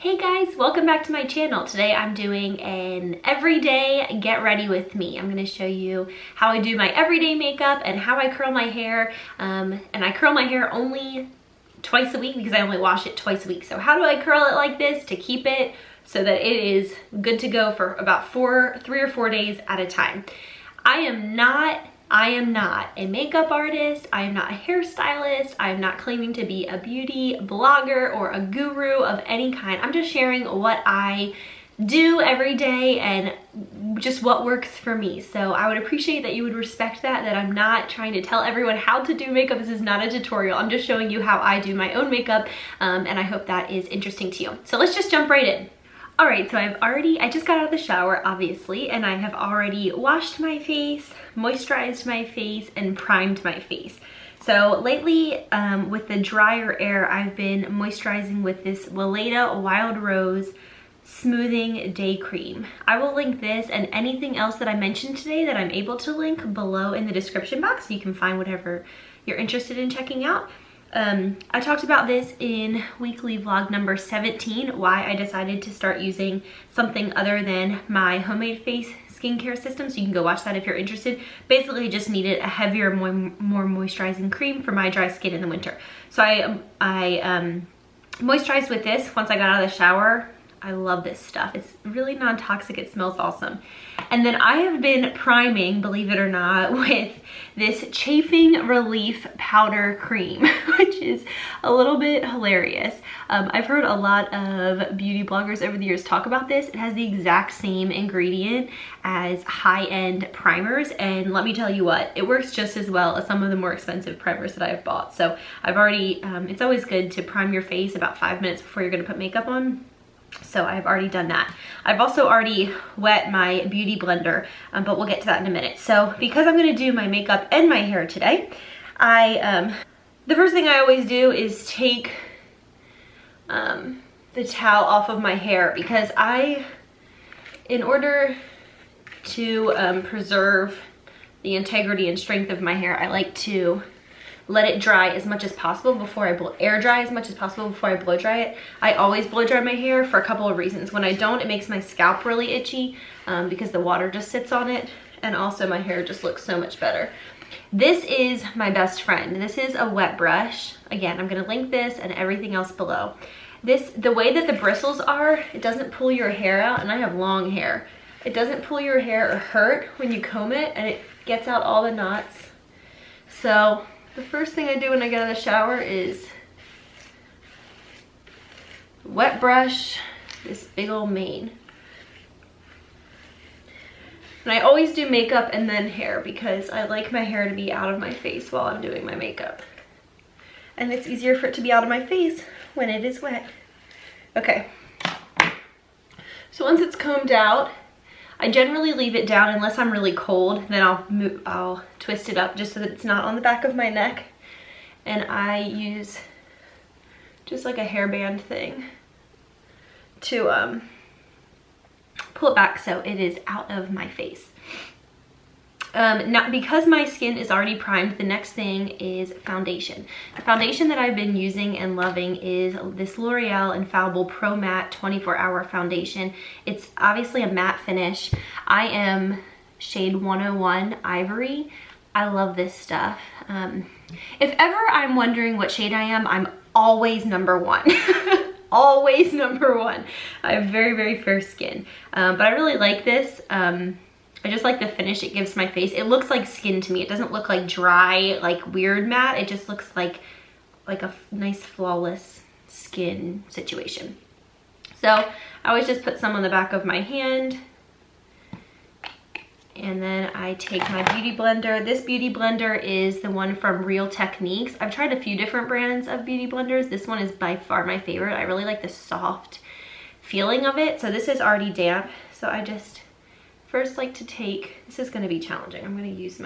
Hey guys, welcome back to my channel. Today I'm doing an everyday get ready with me. I'm going to show you how I do my everyday makeup and how I curl my hair. And I curl my hair only twice a week because I only wash it twice a week. So how do I curl it like this to keep it so that it is good to go for about 3 or 4 days at a time? I am not a makeup artist. I am not a hairstylist. I am not claiming to be a beauty blogger or a guru of any kind. I'm just sharing what I do every day and just what works for me. So I would appreciate that you would respect that I'm not trying to tell everyone how to do makeup. This is not a tutorial. I'm just showing you how I do my own makeup, and I hope that is interesting to you. So let's just jump right in. All right, so I just got out of the shower, obviously, and I have already washed my face, moisturized my face, and primed my face. So lately, with the drier air, I've been moisturizing with this Weleda Wild Rose Smoothing Day Cream. I will link this and anything else that I mentioned today that I'm able to link below in the description box, so you can find whatever you're interested in checking out. I talked about this in weekly vlog number 17, why I decided to start using something other than my homemade face skincare system, so you can go watch that if you're interested. Basically just needed a heavier, more moisturizing cream for my dry skin in the winter. So I moisturized with this once I got out of the shower. I love this stuff. It's really non-toxic. It smells awesome. And then I have been priming, believe it or not, with this Chafing Relief Powder Cream, which is a little bit hilarious. I've heard a lot of beauty bloggers over the years talk about this. It has the exact same ingredient as high-end primers, and let me tell you what, it works just as well as some of the more expensive primers that I've bought. So I've already, it's always good to prime your face about 5 minutes before you're gonna put makeup on. So I've already done that. I've also already wet my beauty blender, but we'll get to that in a minute. So because I'm gonna do my makeup and my hair today, the first thing I always do is take the towel off of my hair, because in order to preserve the integrity and strength of my hair, I like to let it dry as much as possible before air dry as much as possible before I blow dry it. I always blow dry my hair for a couple of reasons. When I don't, it makes my scalp really itchy because the water just sits on it, and also my hair just looks so much better. This is my best friend. This is a wet brush. Again, I'm gonna link this and everything else below. The way that the bristles are, it doesn't pull your hair out, and I have long hair. It doesn't pull your hair or hurt when you comb it, and it gets out all the knots. So the first thing I do when I get out of the shower is wet brush this big old mane. And I always do makeup and then hair because I like my hair to be out of my face while I'm doing my makeup. And it's easier for it to be out of my face when it is wet. Okay. So once it's combed out, I generally leave it down unless I'm really cold. Then I'll twist it up just so that it's not on the back of my neck. And I use just like a hairband thing to pull it back so it is out of my face. Now, because my skin is already primed, the next thing is foundation. The foundation that I've been using and loving is this L'Oreal Infallible Pro Matte 24-Hour Foundation. It's obviously a matte finish. I am shade 101 Ivory. I love this stuff. If ever I'm wondering what shade I am, I'm always number 1. Always number 1. I have very, very fair skin. But I really like this. I just like the finish it gives my face. It looks like skin to me. It doesn't look like dry, like weird matte. It just looks like a nice flawless skin situation. So I always just put some on the back of my hand. And then I take my beauty blender. This beauty blender is the one from Real Techniques. I've tried a few different brands of beauty blenders. This one is by far my favorite. I really like the soft feeling of it. So this is already damp. So I just first like to take, this is gonna be challenging. I'm gonna use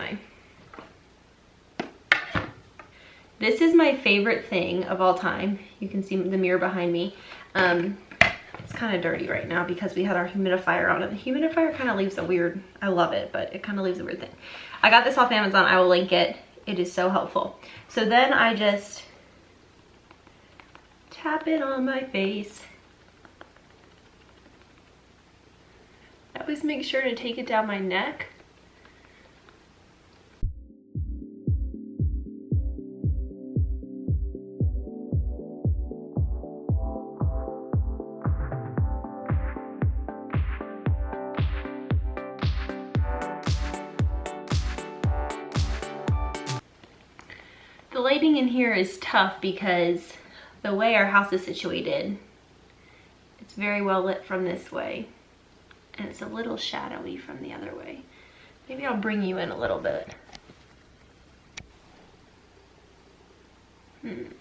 this is my favorite thing of all time. You can see the mirror behind me. It's kind of dirty right now because we had our humidifier on, and the humidifier kind of leaves a weird, I love it, but it kind of leaves a weird thing. I got this off Amazon. I will link it. It is so helpful. So then I just tap it on my face. always make sure to take it down my neck. The lighting in here is tough because the way our house is situated, it's very well lit from this way, and it's a little shadowy from the other way. Maybe I'll bring you in a little bit. Let's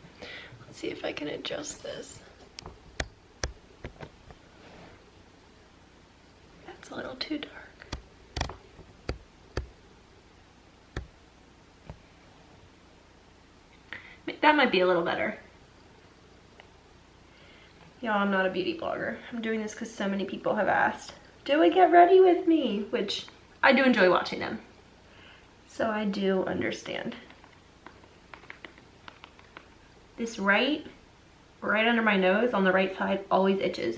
see if I can adjust this. That's a little too dark. That might be a little better. Y'all, I'm not a beauty blogger. I'm doing this because so many people have asked, do I get ready with me? Which I do enjoy watching them. So I do understand. This right under my nose on the right side always itches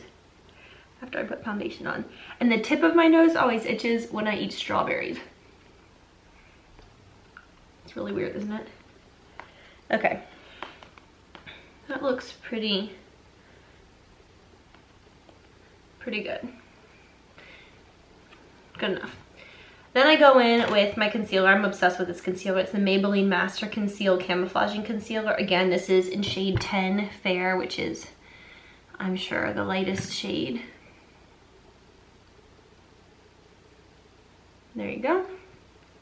after I put foundation on. And the tip of my nose always itches when I eat strawberries. It's really weird, isn't it? Okay. That looks pretty good. Good enough. Then I go in with my concealer. I'm obsessed with this concealer. It's the Maybelline Master Conceal Camouflaging Concealer. Again, this is in shade 10 Fair, which is, I'm sure, the lightest shade. There you go.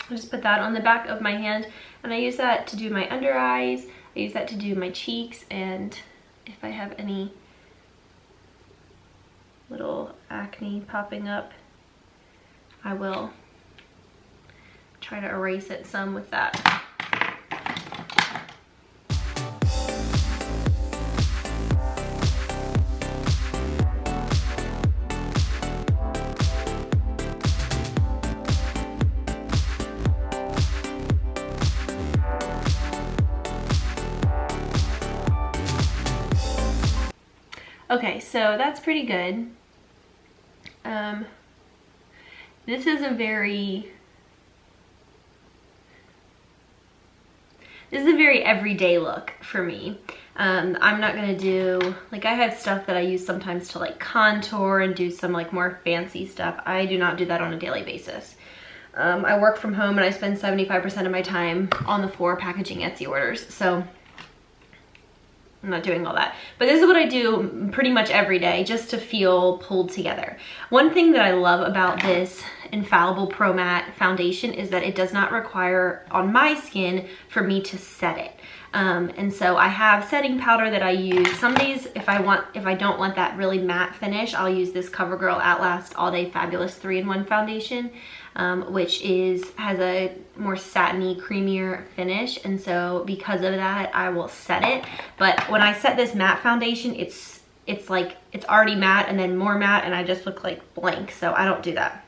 I just put that on the back of my hand, and I use that to do my under eyes. I use that to do my cheeks, and if I have any little acne popping up, I will try to erase it some with that. Okay, so that's pretty good. This is a very everyday look for me. I'm not gonna do, like, I have stuff that I use sometimes to like contour and do some like more fancy stuff. I do not do that on a daily basis. I work from home and I spend 75% of my time on the floor packaging Etsy orders, so I'm not doing all that. But this is what I do pretty much every day just to feel pulled together. One thing that I love about this Infallible Pro Matte foundation is that it does not require, on my skin, for me to set it. And so I have setting powder that I use. Some days, if I don't want that really matte finish, I'll use this CoverGirl Outlast All Day Fabulous 3-in-1 foundation, which has a more satiny, creamier finish. And so because of that, I will set it. But when I set this matte foundation, it's like, it's already matte and then more matte, and I just look like blank. So I don't do that.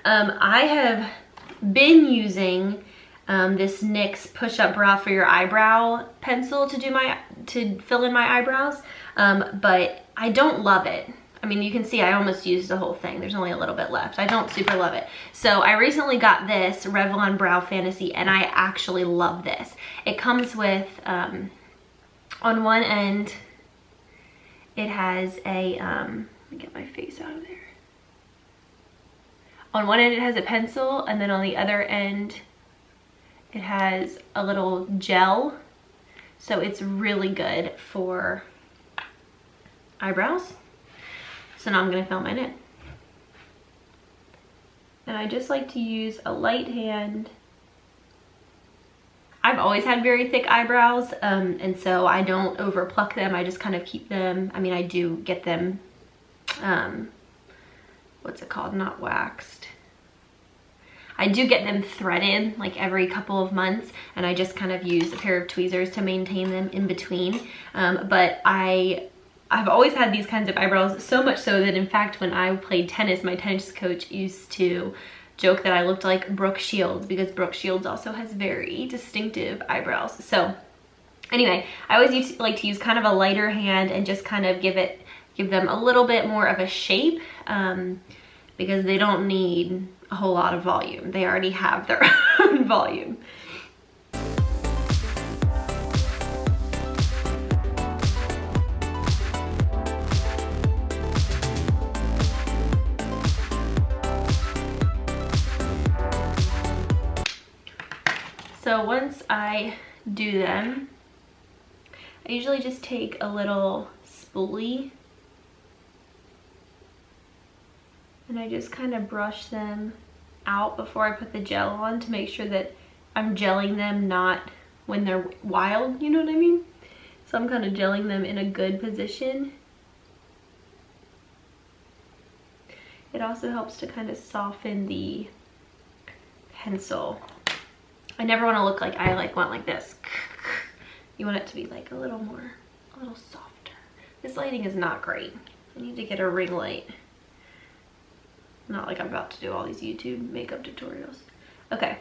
I have been using this NYX Push Up Brow for Your Eyebrow pencil to fill in my eyebrows, but I don't love it. I mean, you can see I almost used the whole thing. There's only a little bit left. I don't super love it. So I recently got this Revlon Brow Fantasy, and I actually love this. It comes with, on one end, it has a, let me get my face out of there. On one end it has a pencil, and then on the other end it has a little gel. So it's really good for eyebrows. So now I'm gonna fill mine in. And I just like to use a light hand. I've always had very thick eyebrows, and so I don't over pluck them. I just kind of keep them, I mean, I do get them, what's it called, not waxed. I do get them threaded like every couple of months, and I just kind of use a pair of tweezers to maintain them in between. But I've always had these kinds of eyebrows, so much so that in fact when I played tennis, my tennis coach used to joke that I looked like Brooke Shields, because Brooke Shields also has very distinctive eyebrows. So anyway, I always like to use kind of a lighter hand and just kind of give them a little bit more of a shape. because they don't need a whole lot of volume. They already have their own volume. So once I do them, I usually just take a little spoolie and I just kind of brush them out before I put the gel on to make sure that I'm gelling them not when they're wild, you know what I mean? So I'm kind of gelling them in a good position. It also helps to kind of soften the pencil. I never want to look like I want like this. You want it to be like a little softer. This lighting is not great. I need to get a ring light. Not like I'm about to do all these YouTube makeup tutorials. Okay.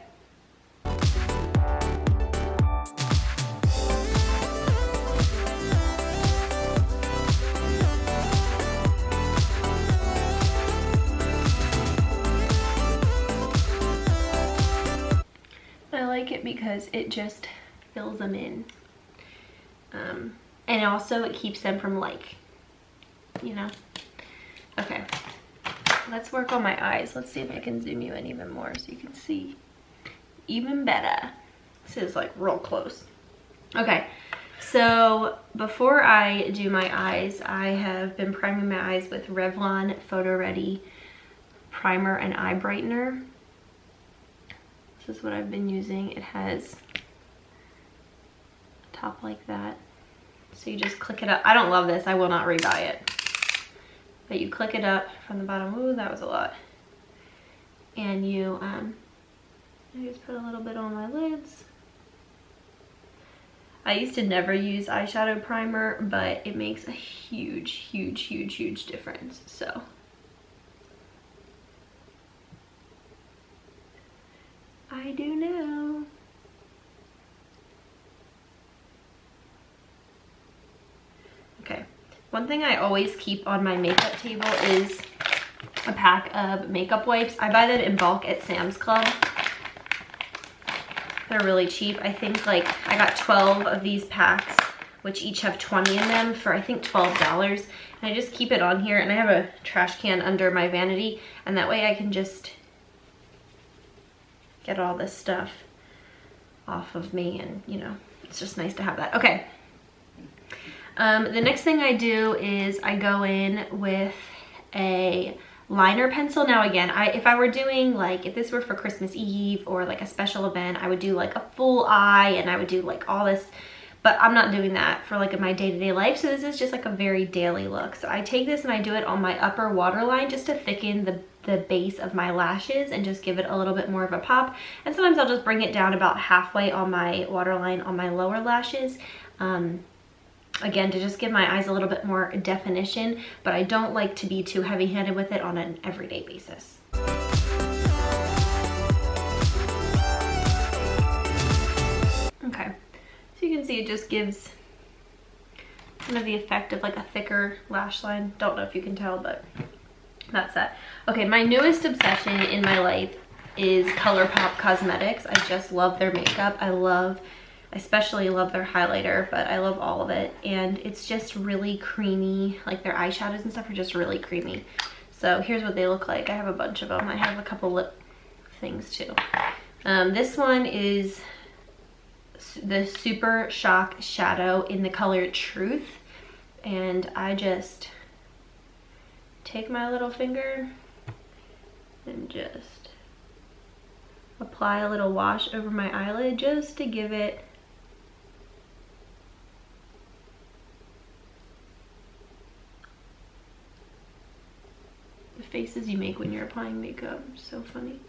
I like it because it just fills them in. And also it keeps them from like, you know. Okay, let's work on my eyes. Let's see if I can zoom you in even more so you can see even better. This is like real close. Okay, so before I do my eyes, I have been priming my eyes with Revlon Photo Ready Primer and Eye Brightener. This is what I've been using. It has a top like that. So you just click it up. I don't love this. I will not rebuy it. But you click it up from the bottom. Ooh, that was a lot. And you, I just put a little bit on my lids. I used to never use eyeshadow primer, but it makes a huge, huge, huge, huge difference. So. I do know. Okay, one thing I always keep on my makeup table is a pack of makeup wipes. I buy them in bulk at Sam's Club. They're really cheap. I think like I got 12 of these packs, which each have 20 in them for I think $12. And I just keep it on here, and I have a trash can under my vanity, and that way I can just get all this stuff off of me, and you know, it's just nice to have that. Okay. The next thing I do is I go in with a liner pencil. Now again, if I were doing like, if this were for Christmas Eve or like a special event, I would do like a full eye and I would do like all this, but I'm not doing that for like my day-to-day life. So this is just like a very daily look. So I take this and I do it on my upper waterline just to thicken the base of my lashes and just give it a little bit more of a pop. And sometimes I'll just bring it down about halfway on my waterline on my lower lashes. Again, to just give my eyes a little bit more definition, but I don't like to be too heavy-handed with it on an everyday basis. Okay, so you can see it just gives kind of the effect of like a thicker lash line. Don't know if you can tell, but that's that. Okay, my newest obsession in my life is ColourPop Cosmetics. I just love their makeup. I especially love their highlighter, but I love all of it. And it's just really creamy. Like their eyeshadows and stuff are just really creamy. So here's what they look like. I have a bunch of them. I have a couple lip things too. This one is the Super Shock Shadow in the color Truth. And I just take my little finger and just apply a little wash over my eyelid just to give it the faces you make when you're applying makeup. So funny.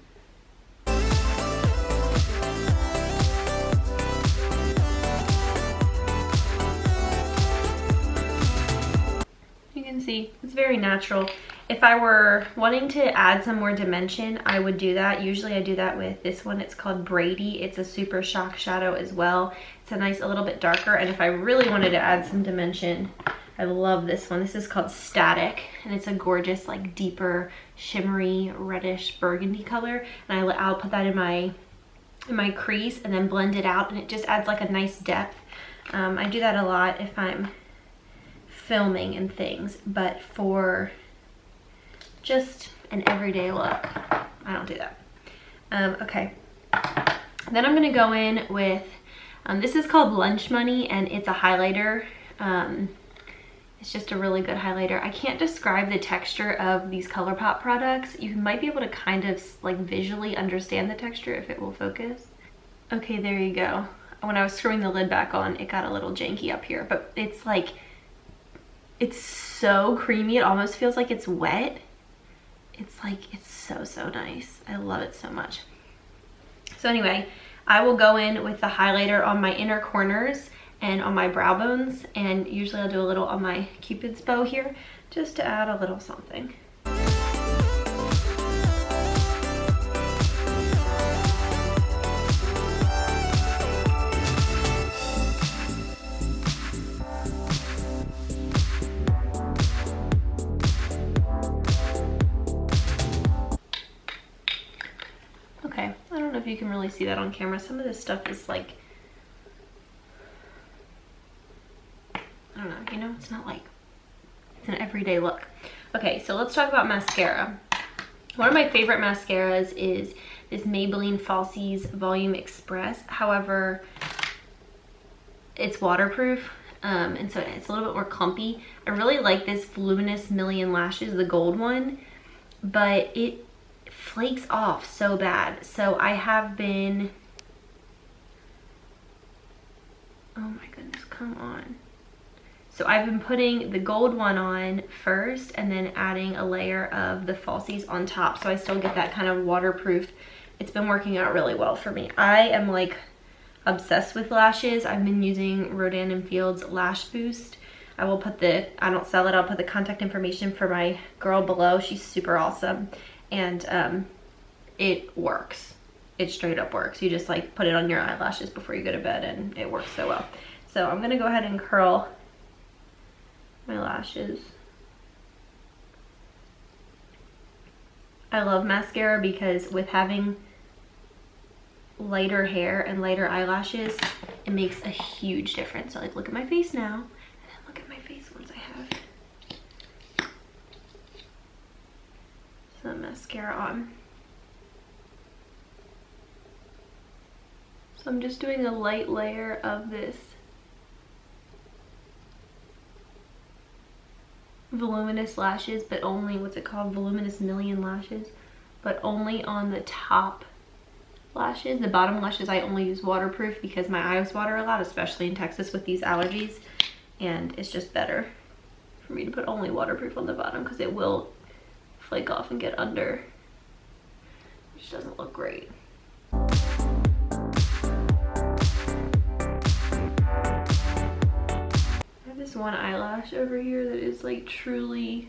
You can see it's very natural. If I were wanting to add some more dimension, I would do that. Usually I do that with this one. It's called Brady. It's a Super Shock Shadow as well. It's a little bit darker. And if I really wanted to add some dimension, I love this one. This is called Static, and it's a gorgeous, like, deeper, shimmery, reddish burgundy color. And I'll put that in my crease and then blend it out, and it just adds like a nice depth. I do that a lot if I'm filming and things, but for just an everyday look, I don't do that. Okay, then I'm gonna go in with, this is called Lunch Money, and it's a highlighter. It's just a really good highlighter. I can't describe the texture of these ColourPop products. You might be able to kind of like visually understand the texture if it will focus. Okay, there you go. When I was screwing the lid back on, it got a little janky up here, but it's like, it's so creamy. It almost feels like it's wet. It's like, it's so nice. I love it so much. So anyway, I will go in with the highlighter on my inner corners and on my brow bones, and usually I'll do a little on my Cupid's bow here just to add a little something. Okay, I don't know if you can really see that on camera. Some of this stuff is like, I don't know, you know, it's not like, it's an everyday look. Okay, so let's talk about mascara. One of my favorite mascaras is this Maybelline Falsies Volume Express. However, it's waterproof, and so it's a little bit more clumpy. I really like this Voluminous Million Lashes, the gold one, but it flakes off so bad. So I have been, oh my goodness, come on. So I've been putting the gold one on first and then adding a layer of the falsies on top, so I still get that kind of waterproof. It's been working out really well for me. I am like obsessed with lashes. I've been using Rodan & Field's Lash Boost. I will put the, I don't sell it, I'll put the contact information for my girl below. She's super awesome, and it works. It straight up works. You just like put it on your eyelashes before you go to bed and it works so well. So I'm gonna go ahead and curl my lashes. I love mascara because with having lighter hair and lighter eyelashes, it makes a huge difference. So like, look at my face now, and then look at my face once I have some mascara on. So I'm just doing a light layer of this voluminous lashes, but only, what's it called, Voluminous Million Lashes, but only on the top lashes. The bottom lashes I only use waterproof because my eyes water a lot, especially in Texas with these allergies, and it's just better for me to put only waterproof on the bottom because it will flake off and get under, which doesn't look great. This one eyelash over here that is like truly,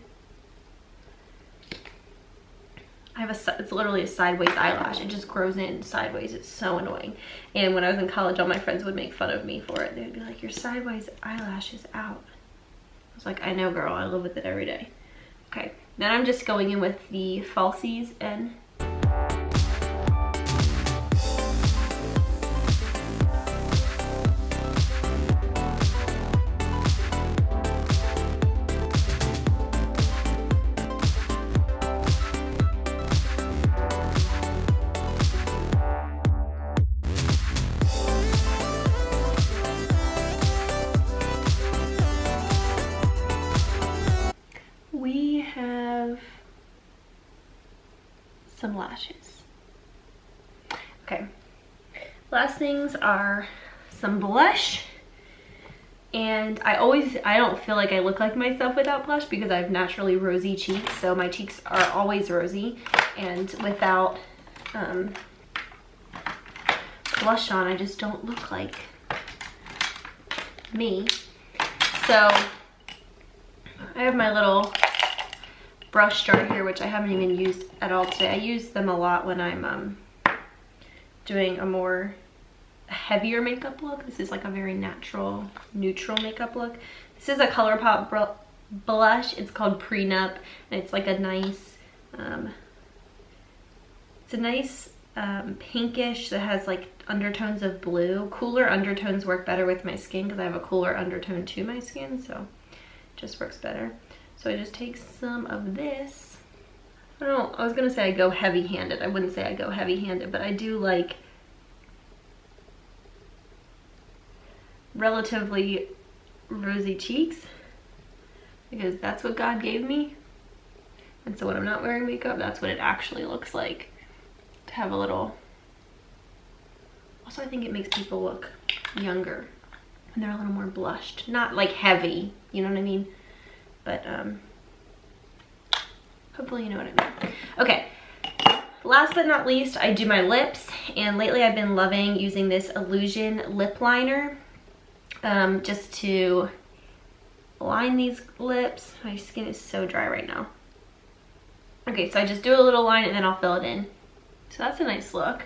it's literally a sideways eyelash. It just grows in sideways. It's so annoying. And when I was in college, all my friends would make fun of me for it. They'd be like, your sideways eyelash is out. I was like, I know, girl, I live with it every day. Okay, then I'm just going in with the falsies and some lashes. Okay, last things are some blush, and I don't feel like I look like myself without blush because I have naturally rosy cheeks, so my cheeks are always rosy, and without blush on I just don't look like me. So I have my little brush jar here, which I haven't even used at all today. I use them a lot when I'm doing a more heavier makeup look. This is like a very natural, neutral makeup look. This is a ColourPop blush. It's called Prenup, and it's like a nice, it's a nice pinkish that has like undertones of blue. Cooler undertones work better with my skin because I have a cooler undertone to my skin, so it just works better. So I just take some of this. I was gonna say I go heavy-handed. I wouldn't say I go heavy-handed, but I do like relatively rosy cheeks because that's what God gave me. And so when I'm not wearing makeup, that's what it actually looks like to have a little. Also, I think it makes people look younger when they're a little more blushed. Not like heavy, you know what I mean? But hopefully you know what I mean. Okay, last but not least, I do my lips, and lately I've been loving using this Illusion lip liner just to line these lips. My skin is so dry right now. Okay, so I just do a little line and then I'll fill it in. So that's a nice look.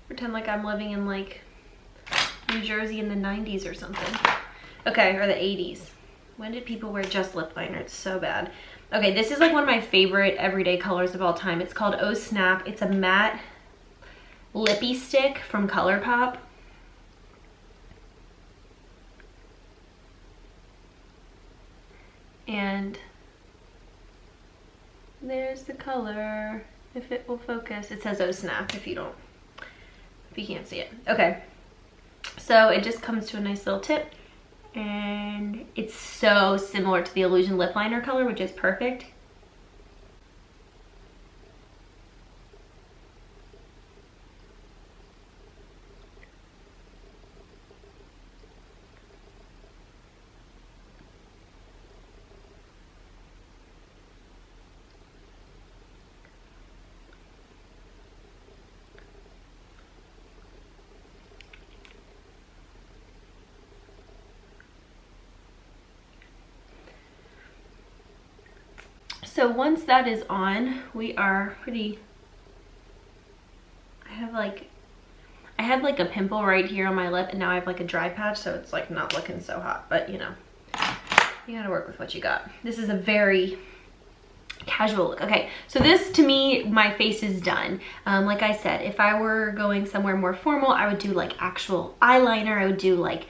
Pretend like I'm living in like New Jersey in the 90s or something. Okay, or the 80s. When did people wear just lip liner? It's so bad. Okay, this is like one of my favorite everyday colors of all time. It's called Oh Snap. It's a matte lippy stick from ColourPop. And there's the color. If it will focus, it says Oh Snap if you can't see it. Okay, so it just comes to a nice little tip, and it's so similar to the Illusion lip liner color, which is perfect. So once that is on, we are pretty, I had like a pimple right here on my lip, and now I have like a dry patch, so it's like not looking so hot, but you know, you gotta work with what you got. This is a very casual look. Okay, so this, to me, my face is done. Like I said, if I were going somewhere more formal, I would do like actual eyeliner. I would do like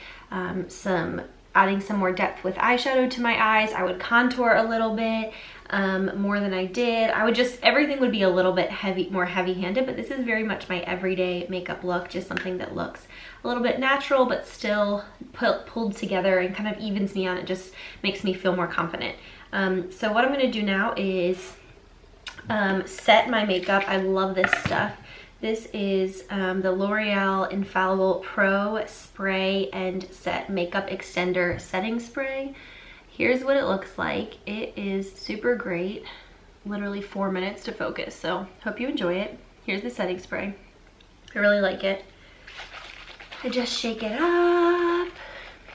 adding some more depth with eyeshadow to my eyes. I would contour a little bit more than I did. I would just, everything would be a little bit more heavy-handed, but this is very much my everyday makeup look, just something that looks a little bit natural but still pulled together and kind of evens me out. It just makes me feel more confident. So what I'm gonna do now is set my makeup. I love this stuff. This is the L'Oreal Infallible Pro Spray and Set Makeup Extender Setting Spray. Here's what it looks like. It is super great. Literally 4 minutes to focus, so hope you enjoy it. Here's the setting spray. I really like it. I just shake it up.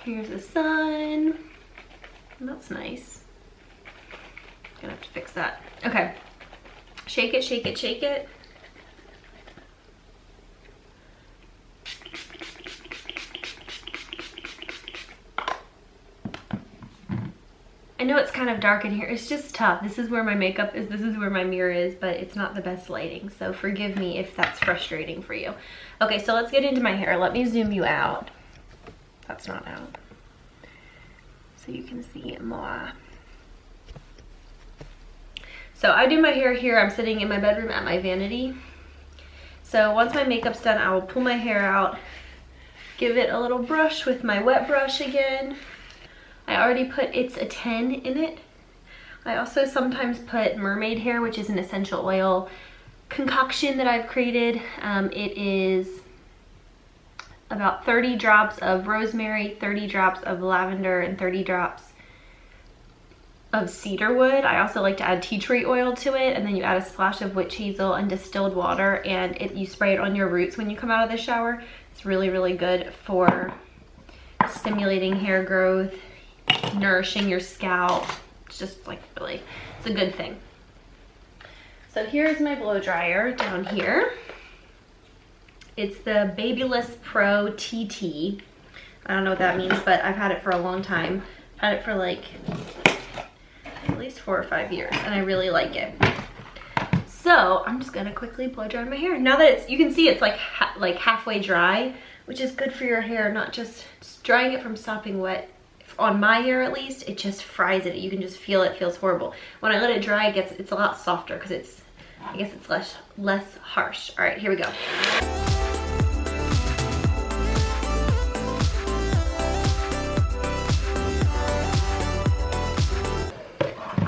Here's the sun. That's nice. Gonna have to fix that. Okay. Shake it, shake it, shake it. I know it's kind of dark in here. It's just tough. This is where my makeup is. This is where my mirror is, but it's not the best lighting. So forgive me if that's frustrating for you. Okay, so let's get into my hair. Let me zoom you out. That's not out. So you can see it more. So I do my hair here. I'm sitting in my bedroom at my vanity. So once my makeup's done, I will pull my hair out, give it a little brush with my wet brush again. I already put It's a 10 in it. I also sometimes put mermaid hair, which is an essential oil concoction that I've created. It is about 30 drops of rosemary, 30 drops of lavender, and 30 drops of cedarwood. I also like to add tea tree oil to it, and then you add a splash of witch hazel and distilled water, and you spray it on your roots when you come out of the shower. It's really, really good for stimulating hair growth, nourishing your scalp. It's just like really, it's a good thing. So here's my blow dryer down here. It's the Babyliss Pro TT. I don't know what that means, but I've had it for a long time. Had it for like at least 4 or 5 years, and I really like it. So I'm just gonna quickly blow dry my hair. Now that it's, you can see it's like halfway dry, which is good for your hair, not just drying it from stopping wet. On my hair at least, it just fries it. You can just feel it feels horrible. When I let it dry, it's a lot softer because it's, I guess it's less harsh. All right, here we go.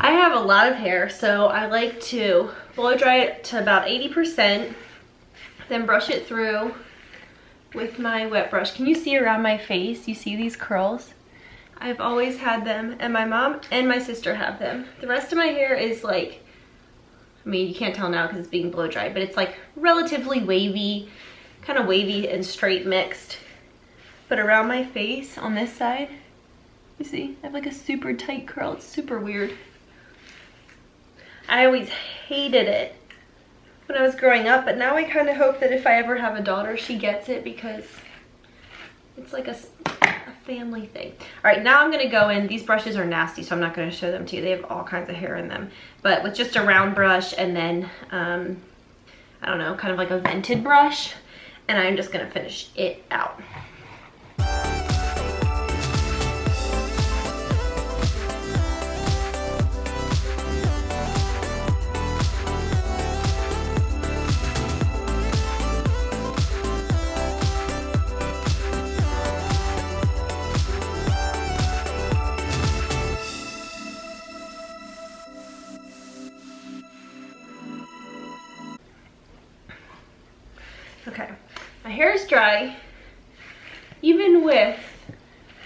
I have a lot of hair, so I like to blow dry it to about 80%, then brush it through with my wet brush. Can you see around my face? You see these curls? I've always had them, and my mom and my sister have them. The rest of my hair is like, I mean, you can't tell now because it's being blow dried, but it's like relatively wavy, kind of wavy and straight mixed. But around my face on this side, you see, I have like a super tight curl. It's super weird. I always hated it when I was growing up, but now I kind of hope that if I ever have a daughter, she gets it because it's like a family thing. All right, now I'm gonna go in. These brushes are nasty, so I'm not gonna show them to you. They have all kinds of hair in them. But with just a round brush and then, I don't know, kind of like a vented brush, and I'm just gonna finish it out. Okay, my hair is dry. Even with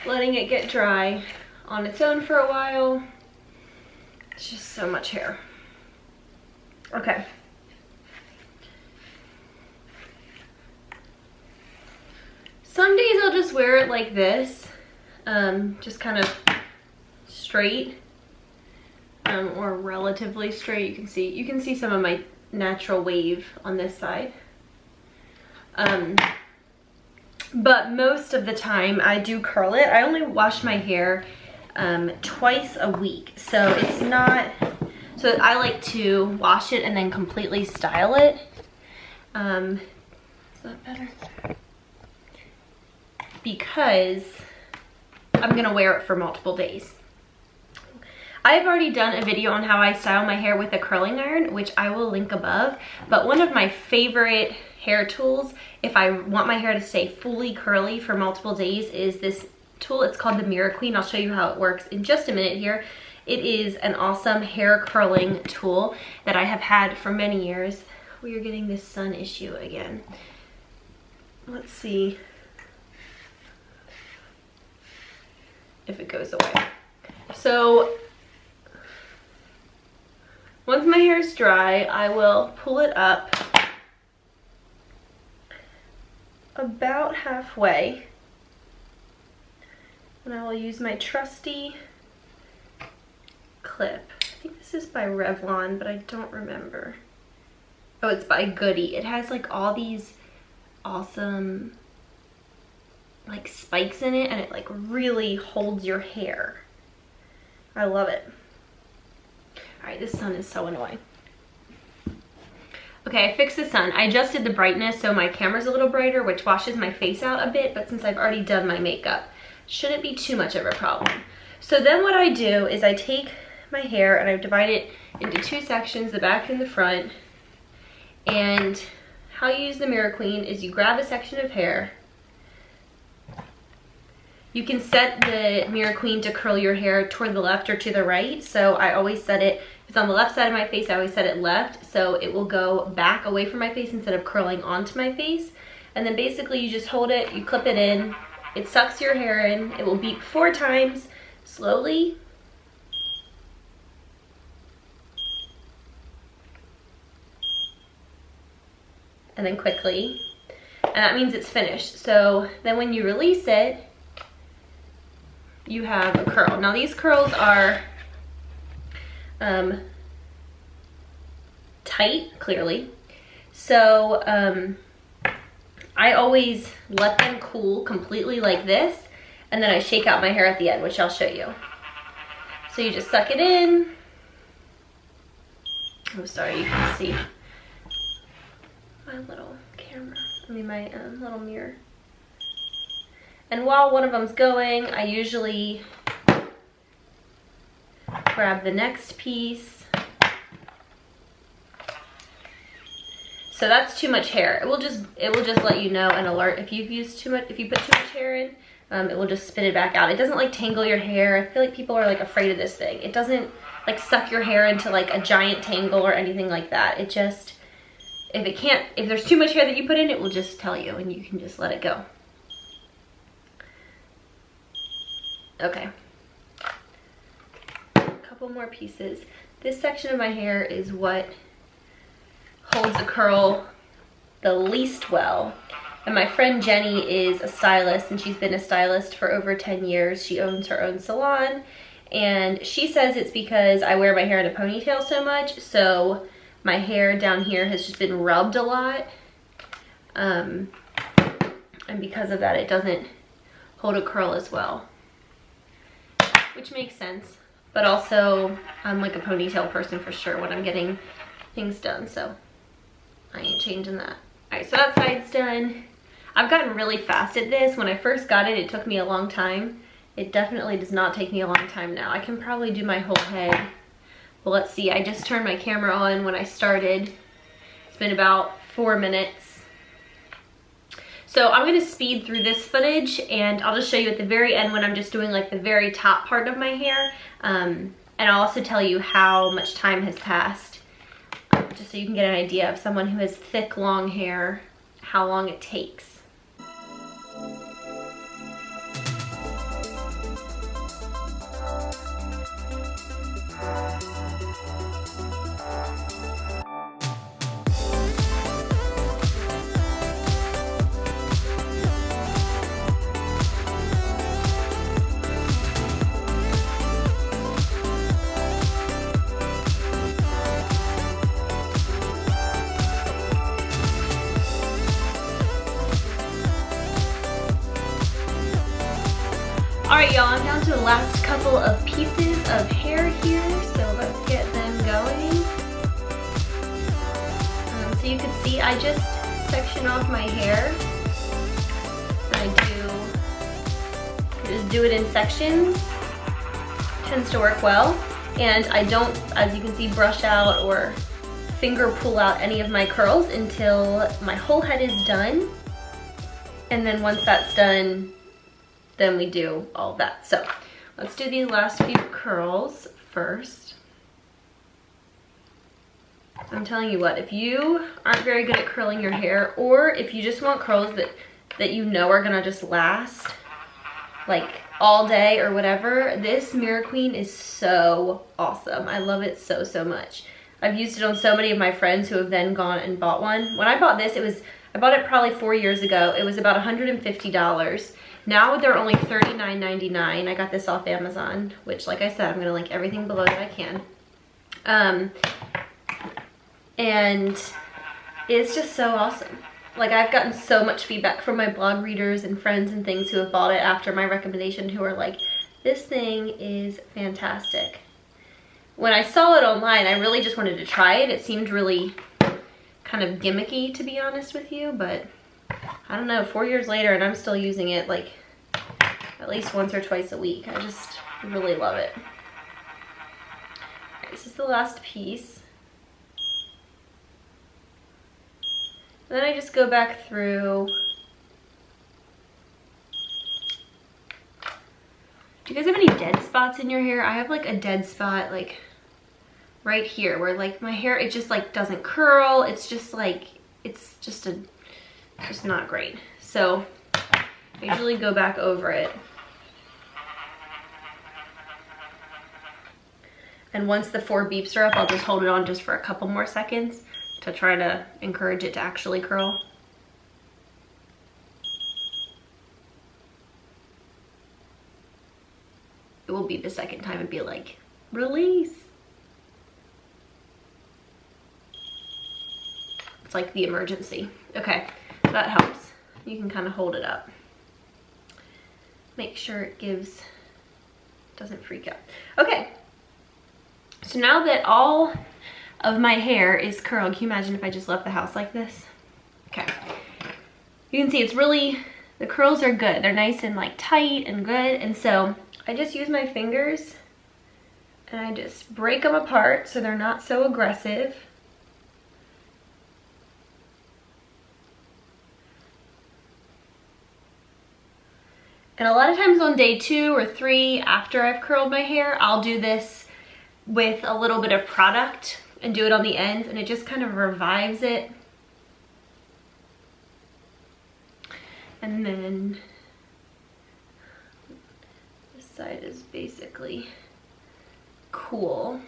letting it get dry on its own for a while, it's just so much hair. Okay. Some days I'll just wear it like this, just kind of straight, or relatively straight. You can see some of my natural wave on this side. But most of the time I do curl it. I only wash my hair twice a week, so it's not, so I like to wash it and then completely style it. Is that better? Because I'm gonna wear it for multiple days. I've already done a video on how I style my hair with a curling iron, which I will link above, but one of my favorite hair tools, if I want my hair to stay fully curly for multiple days, is this tool. It's called the MiraQueen. I'll show you how it works in just a minute here. It is an awesome hair curling tool that I have had for many years. We are getting this sun issue again. Let's see if it goes away. So once my hair is dry, I will pull it up about halfway, and I will use my trusty clip. I think this is by Revlon, but I don't remember. Oh, it's by Goody. It has like all these awesome like spikes in it, and it like really holds your hair. I love it. All right, this sun is so annoying. Okay, I fixed the sun. I adjusted the brightness so my camera's a little brighter, which washes my face out a bit, but since I've already done my makeup, shouldn't be too much of a problem. So then what I do is I take my hair and I divide it into two sections, the back and the front. And how you use the MiraQueen is you grab a section of hair. You can set the MiraQueen to curl your hair toward the left or to the right. So I always set it, if it's on the left side of my face, I always set it left. So it will go back away from my face instead of curling onto my face. And then basically you just hold it, you clip it in, it sucks your hair in, it will beep 4 times, slowly. And then quickly. And that means it's finished. So then when you release it, you have a curl. Now these curls are tight, clearly. So I always let them cool completely like this, and then I shake out my hair at the end, which I'll show you. So you just suck it in. Oh, sorry, you can see my little camera. I mean, my little mirror. And while one of them's going, I usually grab the next piece. So that's too much hair. It will just let you know and alert if you've used too much. If you put too much hair in, it will just spit it back out. It doesn't like tangle your hair. I feel like people are like afraid of this thing. It doesn't like suck your hair into like a giant tangle or anything like that. It just, if there's too much hair that you put in, it will just tell you and you can just let it go. Okay. A couple more pieces. This section of my hair is what holds the curl the least well. And my friend Jenny is a stylist, and she's been a stylist for over 10 years. She owns her own salon, and she says it's because I wear my hair in a ponytail so much, so my hair down here has just been rubbed a lot. And because of that, it doesn't hold a curl as well, which makes sense. But also, I'm like a ponytail person for sure when I'm getting things done, so I ain't changing that. All right, so that side's done. I've gotten really fast at this. When I first got it, it took me a long time. It definitely does not take me a long time now. I can probably do my whole head. Well, let's see. I just turned my camera on when I started. It's been about 4 minutes. So I'm going to speed through this footage, and I'll just show you at the very end when I'm just doing like the very top part of my hair. And I'll also tell you how much time has passed, just so you can get an idea of someone who has thick, long hair, how long it takes. Alright y'all, I'm down to the last couple of pieces of hair here, so let's get them going. So you can see I just section off my hair. I just do it in sections. Tends to work well. And I don't, as you can see, brush out or finger pull out any of my curls until my whole head is done. And then once that's done, then we do all that. So let's do these last few curls first. I'm telling you what, if you aren't very good at curling your hair, or if you just want curls that you know are gonna just last like all day or whatever, this MiraQueen is so awesome. I love it so, so much. I've used it on so many of my friends who have then gone and bought one. When I bought this, I bought it probably 4 years ago. It was about $150. Now they're only $39.99. I got this off Amazon, which, like I said, I'm gonna link everything below that I can. And it's just so awesome. Like, I've gotten so much feedback from my blog readers and friends and things who have bought it after my recommendation, who are like, this thing is fantastic. When I saw it online, I really just wanted to try it. It seemed really kind of gimmicky, to be honest with you, but I don't know, 4 years later and I'm still using it like at least once or twice a week. I just really love it. Alright, this is the last piece. And then I just go back through. Do you guys have any dead spots in your hair? I have like a dead spot like right here where like my hair, it just like doesn't curl. It's just like, it's just not great. So I usually go back over it. And once the 4 beeps are up, I'll just hold it on just for a couple more seconds to try to encourage it to actually curl. It will be the second time and be like, release. It's like the emergency. Okay, that helps. You can kind of hold it up. Make sure it doesn't freak out. Okay, So now that all of my hair is curled, can you imagine if I just left the house like this? Okay. You can see it's really, the curls are good. They're nice and like tight and good. And so I just use my fingers and I just break them apart so they're not so aggressive. And a lot of times on day 2 or 3 after I've curled my hair, I'll do this with a little bit of product and do it on the ends, and it just kind of revives it. And then this side is basically cool.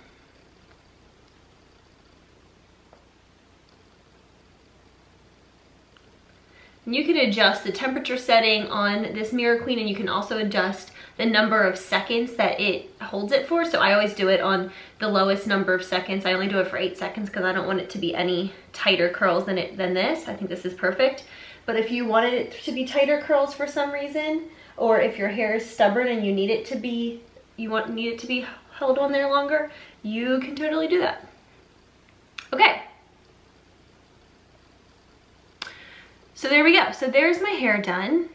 And you can adjust the temperature setting on this MiraQueen, and you can also adjust the number of seconds that it holds it for. So I always do it on the lowest number of seconds. I only do it for 8 seconds because I don't want it to be any tighter curls than this. I think this is perfect. But if you wanted it to be tighter curls for some reason, or if your hair is stubborn and you need it to be, need it to be held on there longer, you can totally do that. Okay. So there we go. So there's my hair done.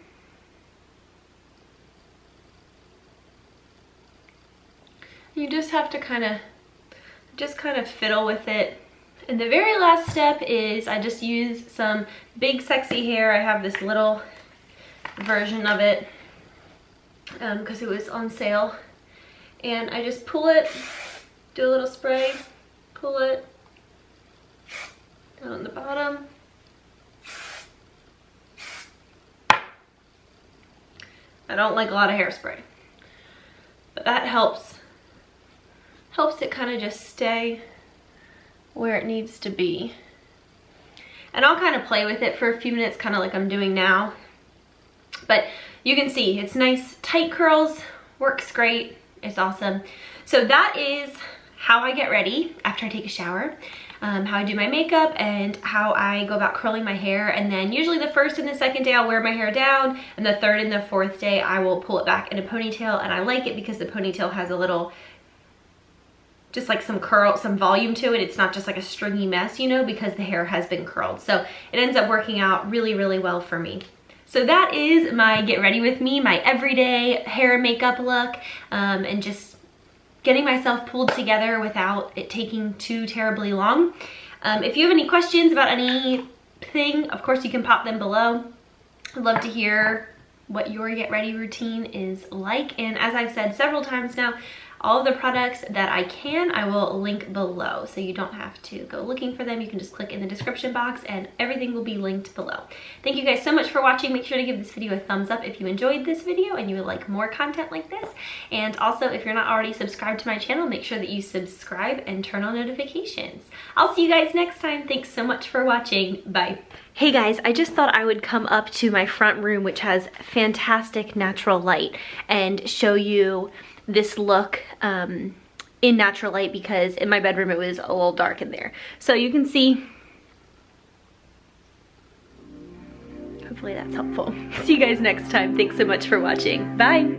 You just have to kind of fiddle with it. And the very last step is I just use some big sexy hair. I have this little version of it because it was on sale. And I just pull it, do a little spray, pull it down on the bottom. I don't like a lot of hairspray, but that helps it kind of just stay where it needs to be. And I'll kind of play with it for a few minutes, kind of like I'm doing now. But you can see it's nice tight curls, works great, it's awesome. So that is how I get ready after I take a shower. How I do my makeup and how I go about curling my hair. And then usually the first and the second day I'll wear my hair down, and the third and the fourth day I will pull it back in a ponytail. And I like it because the ponytail has a little, just like some curl, some volume to it. It's not just like a stringy mess, you know, because the hair has been curled. So it ends up working out really, really well for me. So that is my get ready with me, my everyday hair and makeup look, and just getting myself pulled together without it taking too terribly long. If you have any questions about anything, of course you can pop them below. I'd love to hear what your get ready routine is like. And as I've said several times now, all of the products that I will link below. So you don't have to go looking for them. You can just click in the description box and everything will be linked below. Thank you guys so much for watching. Make sure to give this video a thumbs up if you enjoyed this video and you would like more content like this. And also, if you're not already subscribed to my channel, make sure that you subscribe and turn on notifications. I'll see you guys next time. Thanks so much for watching. Bye. Hey guys, I just thought I would come up to my front room, which has fantastic natural light, and show you this look in natural light, because in my bedroom it was a little dark in there. So you can see, hopefully that's helpful. See you guys next time. Thanks so much for watching. Bye.